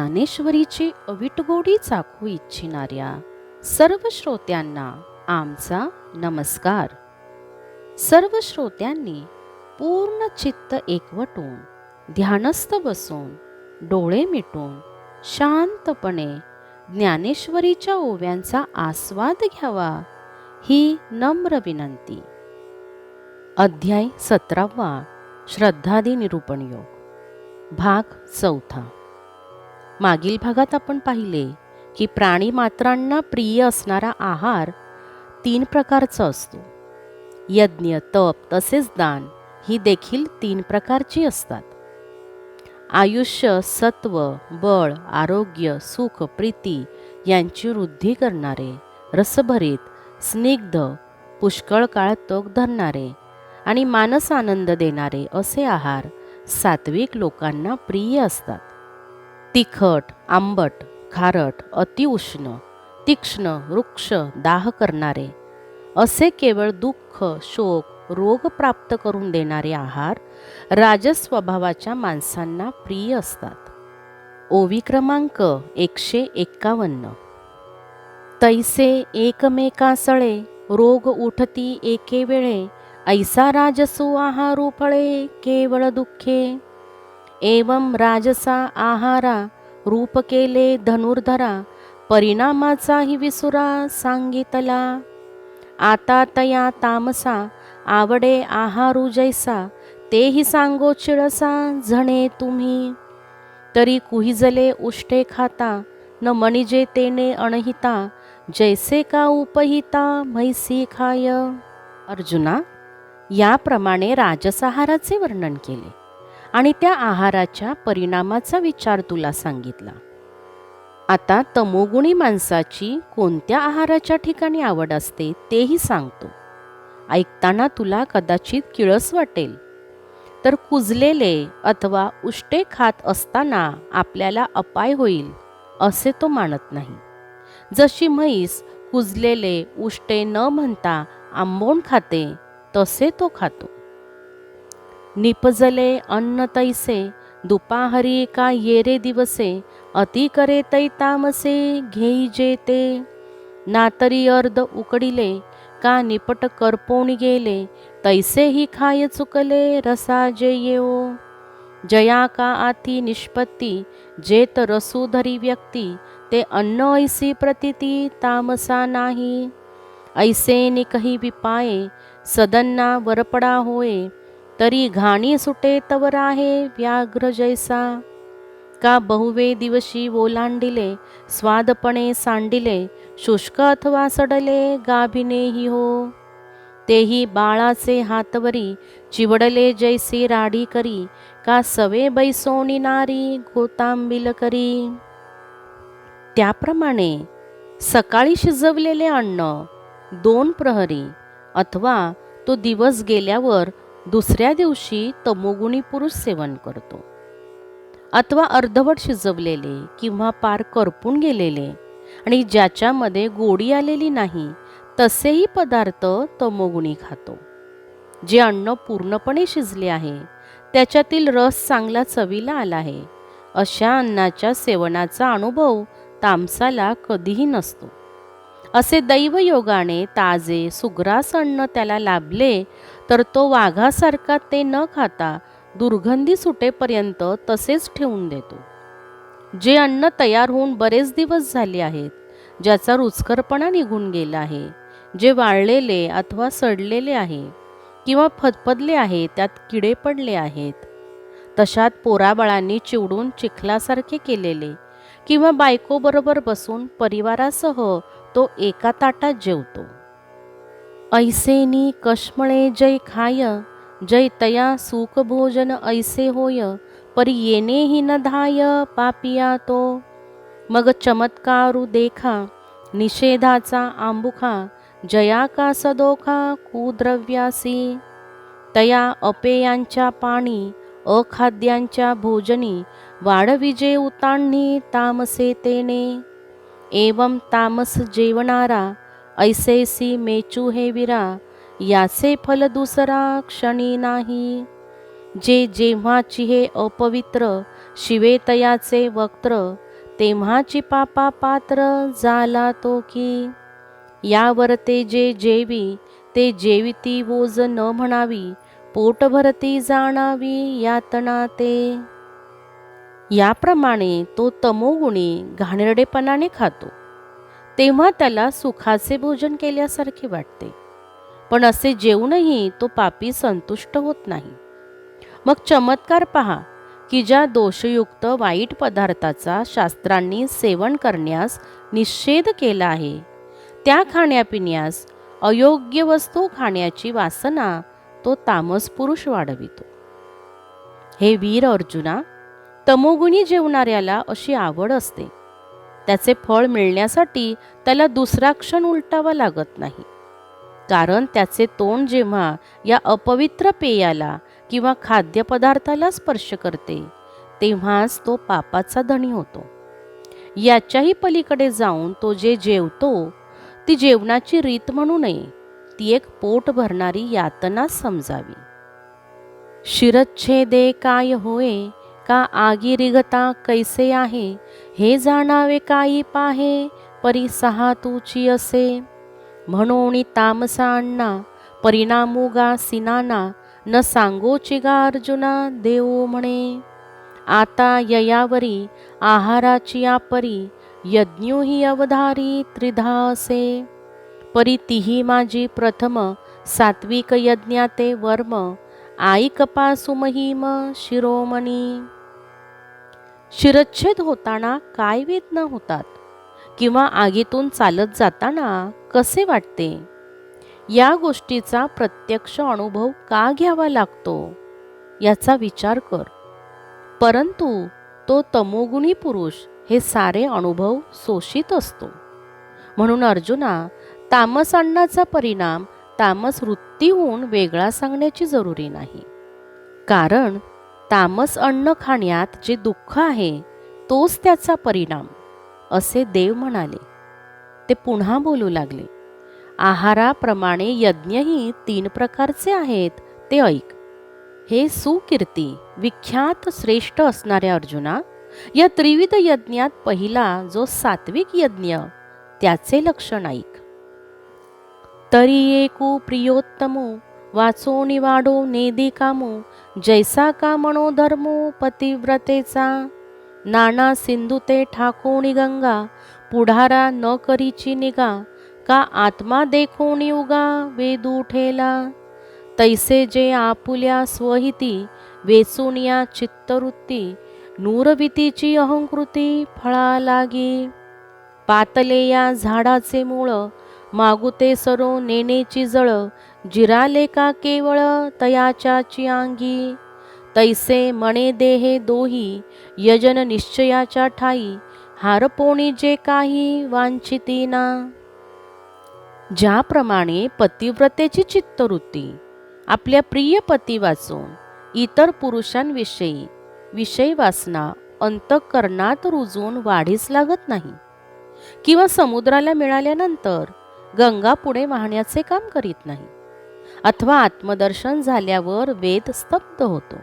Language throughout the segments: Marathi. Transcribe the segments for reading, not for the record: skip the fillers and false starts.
ज्ञानेश्वरीची अवीट गोडी चाखू इच्छिणाऱ्या सर्व श्रोत्यांना आमचा नमस्कार. सर्व श्रोत्यांनी पूर्ण चित्त एकवटून ध्यानस्थ बसून डोळे मिटून शांतपणे ज्ञानेश्वरीच्या ओव्यांचा आस्वाद घ्यावा ही नम्र विनंती. अध्याय 17 श्रद्धादी निरूपण योग, भाग 4. मागील भागात आपण पाहिले की प्राणी मात्रांना प्रिय असणारा आहार 3 प्रकारचा असतो. यज्ञ, तप तसेच दान ही देखील 3 प्रकारची असतात. आयुष्य, सत्व, बळ, आरोग्य, सुख, प्रीती यांची वृद्धी करणारे, रसभरीत, स्निग्ध, पुष्कळ काळ तग धरणारे आणि मानस आनंद देणारे असे आहार सात्विक लोकांना प्रिय असतात. तिखट, आंबट, खारट, अतिउष्ण, तीक्ष्ण, वृक्ष, दाह करणारे असे केवळ दुःख, शोक, रोग प्राप्त करून देणारे आहार राजस स्वभावाच्या माणसांना प्रिय असतात. ओवी क्रमांक 151. तैसे एकमेकासळे रोग उठती एके वेळे, ऐसा राजसो आहारो फळे केवळ दुःखे. एवं राजसा आहारा रूप केले धनुर्धरा, परिणामाचाही विसुरा सांगितला. आता तया तामसा आवडे आहारू जैसा, तेही सांगो चिळसा झणे तुम्ही. तरी कुहिजले उष्टे खाता, न मणिजे तेने अणहिता, जैसे का उपहिता म्हैसी खाय. अर्जुना, याप्रमाणे राजसाहाराचे वर्णन केले आणि त्या आहाराच्या परिणामाचा विचार तुला सांगितला. आता तमोगुणी माणसाची कोणत्या आहाराच्या ठिकाणी आवड असते तेही सांगतो. ऐकताना तुला कदाचित किळस वाटेल. तर कुजलेले अथवा उष्टे खात असताना आपल्याला अपाय होईल असे तो मानत नाही. जशी म्हैस कुजलेले उष्टे न म्हणता आंबोण खाते तसे तो खातो. निपजले अन्न तैसे, दुपाहरी का येरे दिवसे, अति करे तै तामसे घेई जेते. नातरी अर्ध उकडिले, का निपट करपोणी गेले, तैसेही खाय चुकले रसा जे येओ. जया का आती निष्पत्ती, जेत रसूधरी व्यक्ती, ते अन्न ऐसी प्रतीती तामसा नाही. ऐसे निकही विपाये, सदन्ना वरपडा होय, तरी घाणी सुटे तवर आहे व्याघ्र जैसा. का बहुवे दिवशी ओलांडिले, स्वादपणे सांडिले, शुष्क अथवा सडले गाभिनेही हो. तेही बाळाचे हातवरी, चिवडले जैसी राडी करी, का सवे बैसोनी नारी गोतांबिल करी. त्याप्रमाणे सकाळी शिजवलेले अन्न 2 प्रहरी अथवा तो दिवस गेल्यावर दुसऱ्या दिवशी तमोगुणी पुरुष सेवन करतो, अथवा अर्धवट शिजवलेले किंवा पार करपून गेलेले आणि ज्याच्यामध्ये गोडी आलेली नाही तसेही पदार्थ तमोगुणी खातो. जे अन्न पूर्णपणे शिजले आहे, त्याच्यातील रस चांगला चवीला आला आहे, अशा अन्नाच्या सेवनाचा अनुभव तामसाला कधीही नसतो. असे दैवयोगाने ताजे सुग्रास अन्न त्याला लाभले तर तो वाघासारखा ते न खाता दुर्गंधी सुटेपर्यंत तसेच ठेवून देतो. जे अन्न तयार होऊन बरेच दिवस झाले आहेत, ज्याचा रुचकरपणा निघून गेला आहे, जे वाळलेले अथवा सडलेले आहे किंवा फदफदले आहे, त्यात किडे पडले आहेत, तशात पोराबाळांनी चिवडून चिखलासारखे केलेले किंवा बायकोबरोबर बसून परिवारासह तो एका ताटात जेवतो. ऐसेनी कश्मळे जै खाय, जै तया सुख भोजन ऐसे होय, परी येणेही न धाय पापिया तो. मग चमत्कारू देखा, निषेधाचा आंबुखा, जया का सदोखा कुद्रव्यासी. तया अपेयांच्या पाणी, अखाद्यांच्या भोजनी, वाढविजे उतांनी तामसे तेने. एवं तामस जेवणारा, ऐसेसी मेचू हे विरा, याचे फल दुसरा क्षणी नाही. जे जेव्हाची हे अपवित्र, शिवे तयाचे वक्त्र, तेव्हाची पापा पात्र झाला तो की. यावर ते जे जेवी ते जेविती वोज न म्हणावी, पोट भरती जाणावी यातना ते. याप्रमाणे तो तमोगुणी घाणेरडेपणाने खातो, तेव्हा त्याला सुखाचे भोजन केल्यासारखे वाटते. पण असे जेवूनही तो पापी संतुष्ट होत नाही. मग चमत्कार पहा की ज्या दोषयुक्त वाईट पदार्थाचा शास्त्रांनी सेवन करण्यास निषेध केला आहे, त्या खाण्यापिण्यास अयोग्य वस्तू खाण्याची वासना तो तामस पुरुष वाढवितो. हे वीर अर्जुना, तमोगुणी जेवणाऱ्याला अशी आवड असते. त्याचे फळ मिळण्यासाठी त्याला दुसरा क्षण उलटावा लागत नाही. कारण त्याचे तोंड जेव्हा या अपवित्र पेयाला किंवा खाद्यपदार्थाला स्पर्श करते, तेव्हाच तो पापाचा धनी होतो. याच्याही पलीकडे जाऊन तो जे जेवतो, ती जेवणाची रीत म्हणू नये, ती एक पोट भरणारी यातना समजावी. शिरच्छेदे काय होय, का आगी रिगता कैसे आहे, हे जाणावे काही पाहे, परी सहा तुची असे. म्हणून तामसा अण्णा परिणामुगा सिनाना, न सांगोची गा अर्जुना देऊ म्हणे. आता ययावरी आहाराची आपरी, यज्ञोही अवधारी त्रिधा असे. परी तिही माझी प्रथम, सात्विक यज्ञाते वर्म, आई कपासु महिम शिरोमणी. शिरच्छेद होताना काय वेदना होतात, किंवा आगीतून चालत जाताना कसे वाटते, या गोष्टीचा प्रत्यक्ष अनुभव का घ्यावा लागतो याचा विचार कर. परंतु तो तमोगुणी पुरुष हे सारे अनुभव शोषित असतो. म्हणून अर्जुना, तामस अन्नाचा परिणाम तामस वृत्तीहून वेगळा सांगण्याची जरुरी नाही. कारण तामस अन्न खाण्यात जे दुःख आहे तोच त्याचा परिणाम, असे देव म्हणाले. ते पुन्हा बोलू लागले, आहाराप्रमाणे यज्ञही 3 प्रकारचे आहेत, ते ऐक. हे सुकीर्ती विख्यात श्रेष्ठ असणाऱ्या अर्जुना, या त्रिविध यज्ञात पहिला जो सात्विक यज्ञ, त्याचे लक्षण ऐक. तरी एकू प्रियोत्तमो, वाचो निवाडो नेदी कामो, जैसा का मनोधर्मो पतिव्रतेचा. नाना सिंधू ते ठाकोणी गंगा, पुढारा न करीची निगा, का आत्मा देखोणी उगा वेदू ठेला. तैसे जे आपुल्या स्वहिती, वेचून या चित्तवृत्ती, नूरवितीची अहंकृती फळा लागी. पातले या झाडाचे मूळ, मागुते सरो नेनेची जळ, जिराले का केवळ तयाच्याची अंगी. तैसे मणे देहे दोही, यजन निश्चयाच्या ठाई, हारपोणी जे काही वांछिती ना. ज्याप्रमाणे पतिव्रतेची चित्तवृत्ती आपल्या प्रिय पती वाचून इतर पुरुषांविषयी विषय वासना अंतःकरणात रुजून वाढीस लागत नाही, किंवा समुद्राला मिळाल्यानंतर गंगा पुढे वाहण्याचे काम करीत नाही, अथवा आत्मदर्शन झाल्यावर वेद स्तब्ध होतो,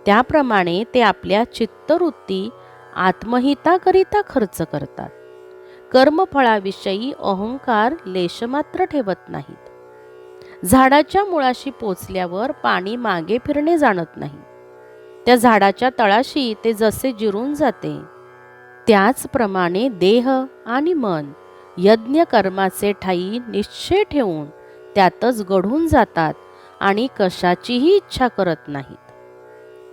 त्याप्रमाणे ते आपल्या चित्तवृत्ती आत्महिताकरिता खर्च करतात. कर्मफळाविषयी अहंकार लेशमात्र ठेवत नाहीत. झाडाच्या मुळाशी पोचल्यावर पाणी मागे फिरणे जाणत नाही. त्या झाडाच्या तळाशी ते जसे जिरून जाते, त्याचप्रमाणे देह आणि मन यज्ञ कर्माचे ठाई निश्चय ठेवून त्यातच गढून जातात आणि कशाचीही इच्छा करत नाहीत.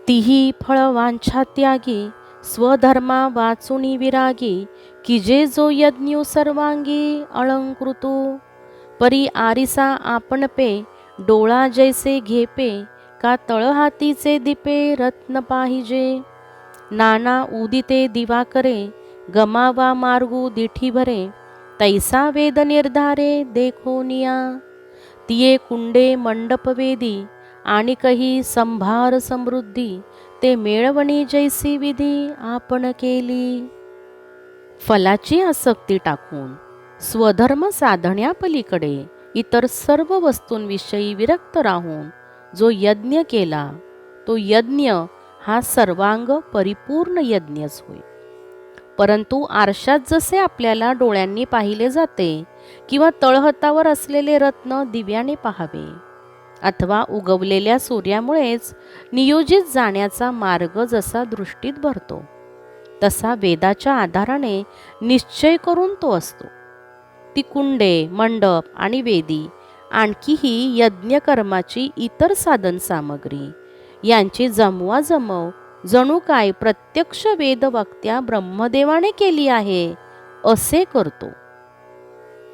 तिही फळ वांछा त्यागी, स्वधर्मा वाचुनी विरागी, की जे जो यज्ञ सर्वांगी अलंकृतो. परी आरिसा आपण पे, डोळा जैसे घेपे, का तळहातीचे दीपे रत्न पाहिजे. नाना उदिते दिवाकरे, गमावा मार्गू दिठी भरे, तैसा वेद निर्धारे देखोनिया. तिये कुंडे मंडप वेदी, आणि कही संभार समृद्धी, ते मेळवणी जैसी विधी आपण केली. फलाची आसक्ती टाकून स्वधर्म साधण्यापलीकडे इतर सर्व वस्तूंविषयी विरक्त राहून जो यज्ञ केला, तो यज्ञ हा सर्वांग परिपूर्ण यज्ञच होय. परंतु आरशात जसे आपल्याला डोळ्यांनी पाहिले जाते किंवा तळहातावर असलेले रत्न दिव्याने पाहावे अथवा उगवलेल्या सूर्यामुळेच नियोजित जाण्याचा मार्ग जसा दृष्टीत भरतो तसा वेदाच्या आधाराने निश्चय करून तो असतो. ती कुंडे, मंडप आणि वेदी, आणखीही यज्ञकर्माची इतर साधन सामग्री यांची जमवाजमव जणू काय प्रत्यक्ष वेदवक्त्या ब्रह्मदेवाने केली आहे असे करतो.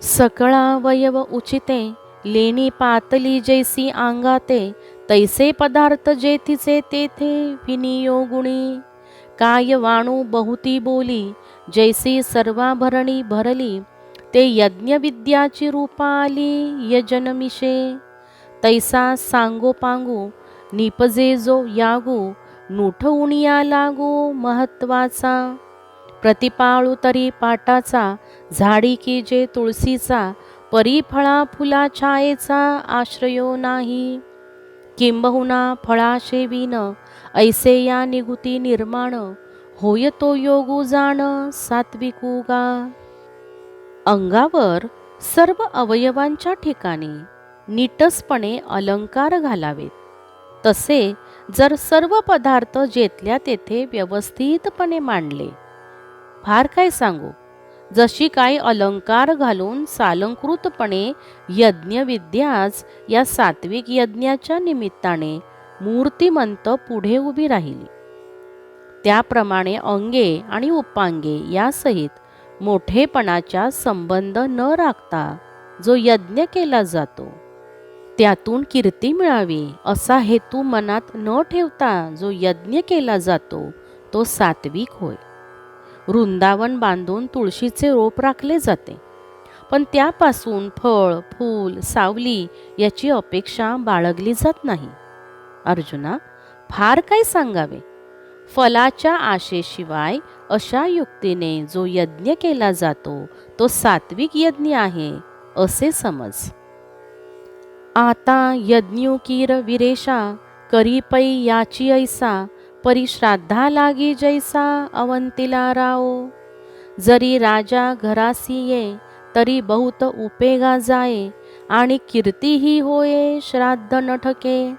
सकळावयव उचिते लेणी पातली जैसी अंगाते, तैसे पदार्थ जेथीचे तेथे विनियोगुणी. काय वाणू बहुती बोली, जैसी सर्वाभरणी भरली, ते यज्ञविद्याची रूपा आली यजनमिषे. तैसा सांगोपांगू निपजे जो यागू, नूठ उणिया लागू महत्वाचा. प्रतिपाळू तरी पाटाचा, झाडी की जे तुळशीचा, परी फळा फुला छायेचा आश्रयो नाही. किंबहुना फळाशे विन, ऐसे या निगुती निर्माण, होय तो योगू जाण सात्विकुगा. अंगावर सर्व अवयवांच्या ठिकाणी नीटसपणे अलंकार घालावेत. तसे जर सर्व पदार्थ जेथल्या तेथे व्यवस्थितपणे मांडले, फार काय सांगू, जशी काय अलंकार घालून सालंकृतपणे यज्ञविद्याच या सात्विक यज्ञाच्या निमित्ताने मूर्तिमंत पुढे उभी राहिली, त्याप्रमाणे अंगे आणि उपांगे यासहित मोठेपणाचा संबंध न राखता जो यज्ञ केला जातो त्यातून कीर्ती मिळावी असा हेतू मनात न ठेवता जो यज्ञ केला जातो तो सात्विक होय. वृंदावन बांधून तुळशीचे रोप राखले जाते, पण त्यापासून फळ, फूल, सावली याची अपेक्षा बाळगली जात नाही. अर्जुना, फार काय सांगावे. फलाच्या आशेशिवाय अशा युक्तीने जो यज्ञ केला जातो तो सात्विक यज्ञ आहे असे समज. आता यज्ञोकीर विरेशा, करी पै याची ऐसा, परी श्राद्धा लागी जैसा अवंतीला राओ. जरी राजा घरासी ये, तरी बहुत उपेगा जाये, आणि कीर्तीही होये श्राद्ध न ठके.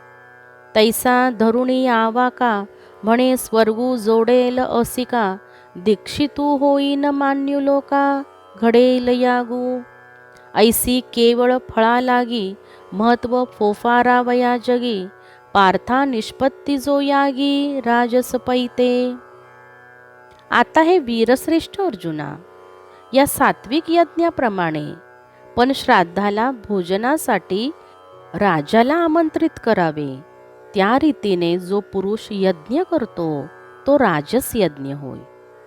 तैसा धरुणी आवा का, म्हणे स्वर्गू जोडेल असिका, दीक्षितू होईन मान्यू लोका, घडेल यागू. ऐसी केवळ फळा लागी, महत्व फोफारावया जगी, पार्था निष्पत्ती जो यागी राजस पैते. आता हे वीरश्रेष्ठ अर्जुना, या सात्विक यज्ञाप्रमाणे पण श्राद्धाला भोजनासाठी राजाला आमंत्रित करावे, त्या रीतीने जो पुरुष यज्ञ करतो तो राजस यज्ञ होय.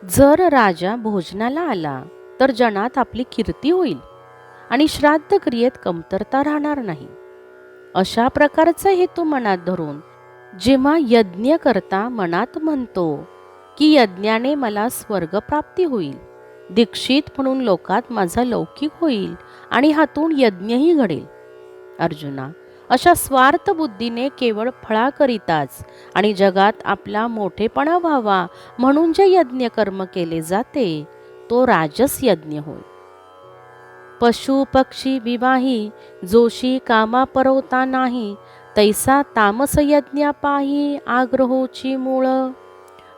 जर राजा भोजनाला आला तर जनात आपली कीर्ती होईल आणि श्राद्ध क्रियेत कमतरता राहणार नाही. अशा प्रकारचा हेतू मनात धरून जेव्हा यज्ञ करता मनात म्हणतो की यज्ञाने मला स्वर्गप्राप्ती होईल, दीक्षित म्हणून लोकात माझा लौकिक होईल आणि हातून यज्ञही घडेल. अर्जुना, अशा स्वार्थ बुद्धीने केवळ फळाकरिताच आणि जगात आपला मोठेपणा व्हावा म्हणून जे यज्ञ कर्म केले जाते तो राजस यज्ञ होय. पशु पक्षी विवाही, जोशी कामा परवता नाही, तैसा तामस यज्ञा पाही आग्रहोची मूळ.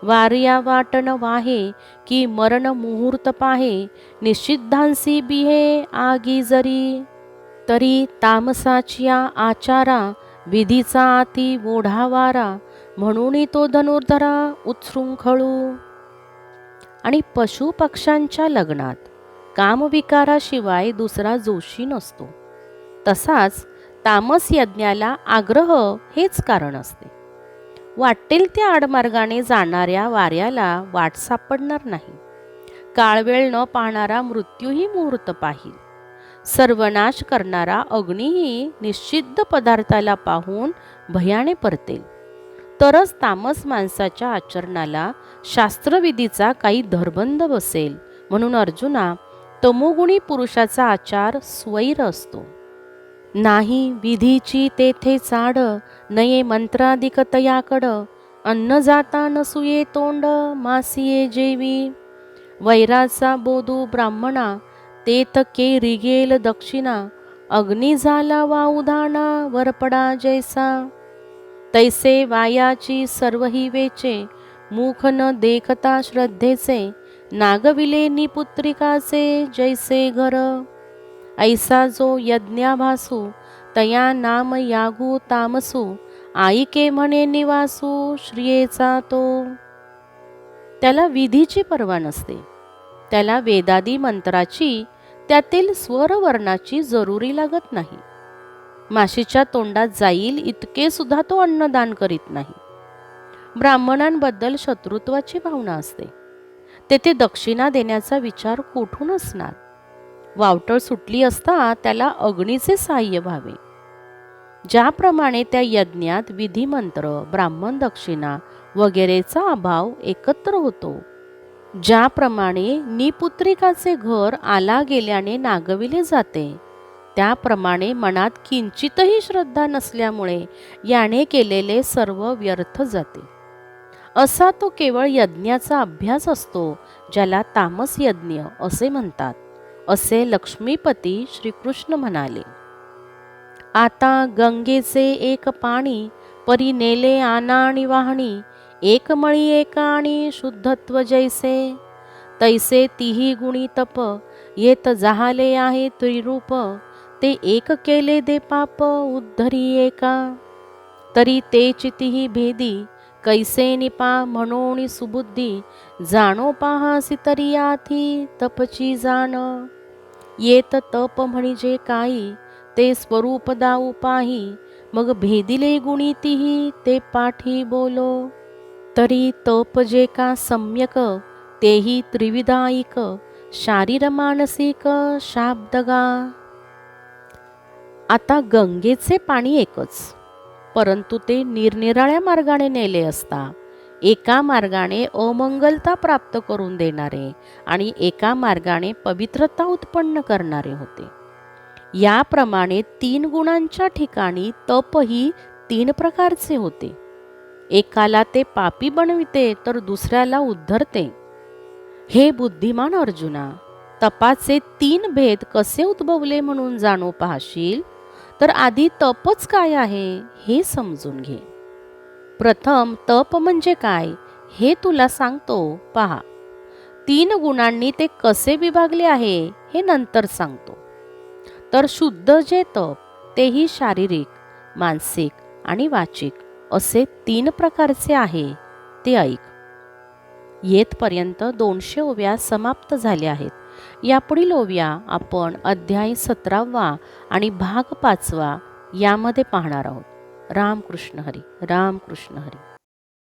वार्या वाटण वाहे, की मरण मुहूर्त पाहे, निषिद्धांसी बिहे आगी जरी. तरी तामसाच्या आचारा, विधीचा आती ओढावारा, म्हणून तो धनुर्धरा उत्सृंखळू. आणि पशु पक्ष्यांच्या लग्नात कामविकाराशिवाय दुसरा जोशी नसतो, तसाच तामस यज्ञाला आग्रह हेच कारण असते. वाटेल त्या आडमार्गाने जाणाऱ्या वाऱ्याला वाट सापडणार नाही. काळवेळ न पाहणारा मृत्यूही मुहूर्त पाहिल. सर्वनाश करणारा अग्नीही निश्चिद्ध पदार्थाला पाहून भयाने परतेल. तरच तामस माणसाच्या आचरणाला शास्त्रविधीचा काही धरबंध बसेल. म्हणून अर्जुना, तमोगुणी पुरुषाचा आचार स्वैर असतो. नाही विधीची तेथे चाड, नये मंत्राधिक तयाकड, अन्न जाता नसुये तोंड मासिये जेवी. वैराचा बोधू ब्राह्मणा, तेत के रिगेल दक्षिणा, अग्नी झाला वाउधाणा, वरपडा जैसा. तैसे वायाची सर्वही वेचे, मुख न देखता श्रद्धेचे, नागविले निपुत्रिकाचे जैसे घर. ऐसा जो यज्ञाभासू, तया नाम यागू तामसू, आईके म्हणे निवासू श्रियेचा तो. त्याला विधीची पर्वा नसते, त्याला वेदादी मंत्राची, त्यातील स्वरवर्णाची जरुरी लागत नाही. माशीच्या तोंडात जाईल इतके सुद्धा तो अन्नदान करीत नाही. ब्राह्मणांबद्दल शत्रुत्वाची भावना असते, तेथे दक्षिणा देण्याचा विचार कोठून असणार. वावटळ सुटली असता त्याला अग्नीचे सहाय्य व्हावे. ज्याप्रमाणे त्या यज्ञात विधिमंत्र, ब्राह्मण दक्षिणा वगैरेचा अभाव एकत्र होतो, ज्याप्रमाणे निपुत्रिकाचे घर आला गेल्याने नागविले जाते, त्याप्रमाणे मनात किंचितही श्रद्धा नसल्यामुळे याने केलेले सर्व व्यर्थ जाते. असा तो केवळ यज्ञाचा अभ्यास असतो, ज्याला तामस यज्ञ असे म्हणतात, असे लक्ष्मीपती श्रीकृष्ण म्हणाले. आता गंगेचे एक पाणी, परी नेले आनाणी वाहणी, एक मळी एकाणी शुद्धत्व जैसे. तैसे तिही गुणी तप, येत जाहले आहे त्रिरूप, ते एक केले दे पाप उद्धरी एका. तरी ते चितिही भेदी, कैसे निपा म्हणोनी सुबुद्धी, जाणो पाहासी तरी आथी तपची जाण. येत तप म्हणजे काही, ते स्वरूप दाऊ पाही, मग भेदिले गुणी तिही ते पाठी बोलो. तरी तप जे का सम्यक, तेही त्रिविधायिक, शारीर मानसिक शाब्दगा. आता गंगेचे पाणी एकच, परंतु ते निरनिराळ्या मार्गाने नेले असता एका मार्गाने अमंगलता प्राप्त करून देणारे आणि एका मार्गाने पवित्रता उत्पन्न करणारे होते. याप्रमाणे 3 गुणांच्या ठिकाणी तपही 3 प्रकारचे होते. एकाला ते पापी बनविते तर दुसऱ्याला उद्धरते. हे बुद्धिमान अर्जुना, तपाचे 3 भेद कसे उद्भवले म्हणून जाणू पाहशील तर आधी तपच काय आहे हे समजून घे. प्रथम तप म्हणजे काय हे तुला सांगतो, पहा. 3 गुणांनी ते कसे विभागले आहे हे नंतर सांगतो. तर शुद्ध जे तप, तेही शारीरिक, मानसिक आणि वाचिक असे 3 प्रकारचे आहे, ते ऐक. येथपर्यंत 200 ओव्या समाप्त झाल्या आहेत. यापुढील ओव्या आपण अध्याय 17वा आणि भाग 5वा यामध्ये पाहणार आहोत. रामकृष्ण हरी, रामकृष्ण हरी.